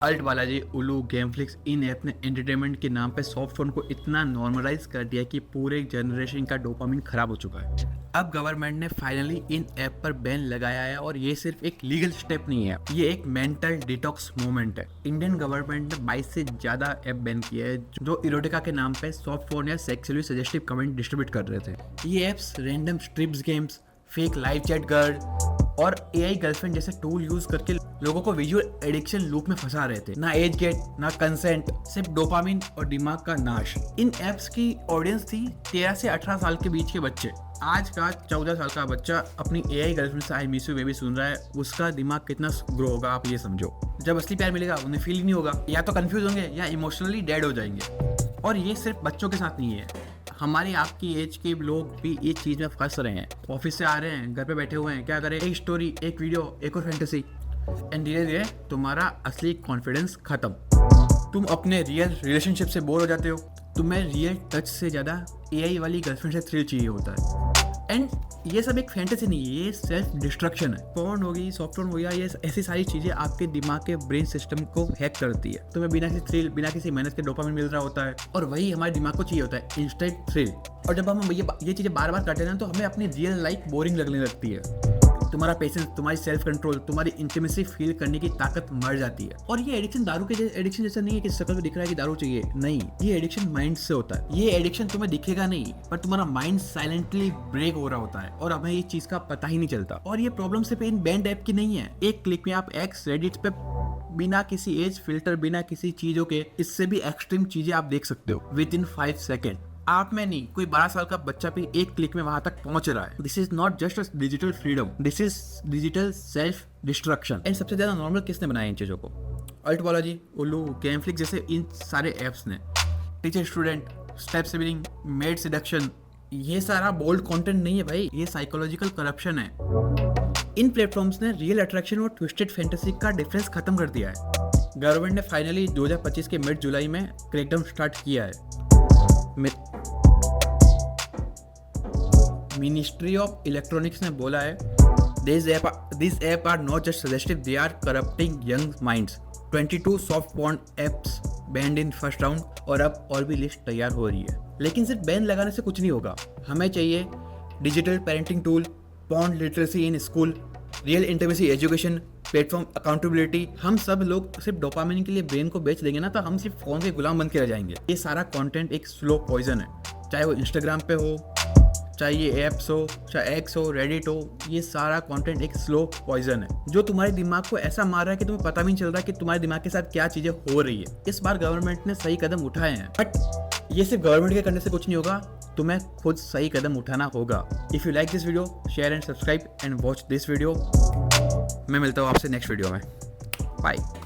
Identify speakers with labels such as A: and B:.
A: Alt Balaji, उलू, गेमफ्लिक्स इन app ने entertainment के नाम पे सॉफ्ट फोन को इतना नॉर्मलाइज कर दिया कि पूरे जनरेशन का डोपामिन खराब हो चुका है। अब गवर्नमेंट ने फाइनली इन ऐप पर बैन लगाया है और ये सिर्फ एक लीगल स्टेप नहीं है, ये एक मेंटल डिटॉक्स मूवमेंट है। इंडियन गवर्नमेंट ने 22 से ज्यादा ऐप बैन किए हैं जो इरोटिका के नाम पे सॉफ्ट फोन या सेक्सुअली सजेस्टिव कमेंट डिस्ट्रीब्यूट कर रहे थे। ये apps random strips games, fake live chat girl और एआई गर्लफ्रेंड जैसे टूल यूज करके लोगों को विजुअल एडिक्शन लूप में फंसा रहे थे। ना एज गेट, ना कंसेंट, सिर्फ डोपामिन और दिमाग का नाश। इन एप्स की ऑडियंस थी 13 से 18 साल के बीच के बच्चे। आज का 14 साल का बच्चा अपनी एआई गर्लफ्रेंड से आई मिस यू बेबी सुन रहा है, उसका दिमाग कितना ग्रो होगा आप ये समझो। जब असली प्यार मिलेगा उन्हें फील नहीं होगा, या तो कंफ्यूज होंगे या इमोशनली डेड हो जाएंगे। और ये सिर्फ बच्चों के साथ नहीं है, हमारी आपकी एज के लोग भी इस चीज में फंस रहे हैं। ऑफिस से आ रहे हैं, घर पे बैठे हुए हैं, क्या करें, एक स्टोरी, एक वीडियो, एक और फैंटेसी, एंड धीरे धीरे तुम्हारा असली कॉन्फिडेंस खत्म। तुम अपने रियल रिलेशनशिप से बोर हो जाते हो, तुम्हें रियल टच से ज्यादा एआई वाली गर्लफ्रेंड से थ्रिल चाहिए होता है। एंड ये सब एक फैंटेसी नहीं है, ये सेल्फ डिस्ट्रक्शन है। फोन होगी, सॉफ्टवेयर हो गया, ये ऐसी सारी चीजें आपके दिमाग के ब्रेन सिस्टम को हैक करती है। तुम्हें बिना किसी थ्रिल, बिना किसी मेहनत के डोपामिन मिल रहा होता है, और वही हमारे दिमाग को चाहिए होता है, इंस्टेंट थ्रिल। और जब हम ये चीजें बार बार करते हैं तो हमें अपनी रियल लाइफ बोरिंग लगने लगती है। तुम्हारा पेशेंस, तुम्हारी सेल्फ कंट्रोल, तुम्हारी इंटीमेसी फील करने की ताकत मर जाती है। और ये एडिक्शन दारू के एडिक्शन जैसा नहीं है कि शक्ल में दिख रहा है कि दारू चाहिए, नहीं, ये एडिक्शन माइंड से होता है। ये एडिक्शन तुम्हें दिखेगा नहीं, पर तुम्हारा माइंड साइलेंटली ब्रेक हो रहा होता है और हमें ये चीज का पता ही नहीं चलता। और ये प्रॉब्लम सिर्फ इन बैंड ऐप की नहीं है। एक क्लिक में आप एक्स रेडिट पे बिना किसी एज फिल्टर, बिना किसी चीजों के, इससे भी एक्सट्रीम चीजें आप देख सकते हो विद इन 5 सेकेंड। आप में नहीं, कोई 12 साल का बच्चा भी एक क्लिक में वहां तक पहुंच रहा है। This is not just digital freedom, this is digital self destruction. And सबसे ज्यादा नॉर्मल किसने बनाया इन चीजों को? अल्ट बालाजी, उल्लू, गेमफ्लिक्स जैसे इन सारे एप्स ने। Teacher student, step sibling, made seduction, ये सारा बोल्ड कंटेंट नहीं है भाई, ये साइकोलॉजिकल करप्शन है। इन प्लेटफॉर्म्स ने रियल अट्रैक्शन और ट्विस्टेड फैंटेसी का डिफरेंस खत्म कर दिया है। गवर्नमेंट ने फाइनली 2025 के मिड जुलाई में क्रैकडाउन स्टार्ट किया है। मिनिस्ट्री ऑफ इलेक्ट्रॉनिक्स ने बोला है, this app are not just suggestive, they are corrupting young minds. 22 soft porn apps banned in first round, और अब और भी लिस्ट तैयार हो रही है। लेकिन सिर्फ बैन लगाने से कुछ नहीं होगा, हमें चाहिए digital parenting tool, porn literacy in school, real intimacy education, platform accountability. हम सब लोग सिर्फ डोपामिन के लिए ब्रेन को बेच देंगे ना, तो हम सिर्फ फोन के गुलाम बन के रह जाएंगे। ये सारा कंटेंट एक स्लो पॉइजन है, चाहे वो इंस्टाग्राम पे हो, चाहे ये एप्स हो, चाहे एक्स हो, रेडिट हो, ये सारा कंटेंट एक स्लो पॉइजन है जो तुम्हारे दिमाग को ऐसा मार रहा है कि तुम्हें पता भी नहीं चल रहा कि तुम्हारे दिमाग के साथ क्या चीजें हो रही है। इस बार गवर्नमेंट ने सही कदम उठाए हैं, बट ये सिर्फ गवर्नमेंट के करने से कुछ नहीं होगा, तुम्हें खुद सही कदम उठाना होगा। If you like this video, share and subscribe and watch this video. मैं मिलता हूँ आपसे नेक्स्ट वीडियो में। बाय।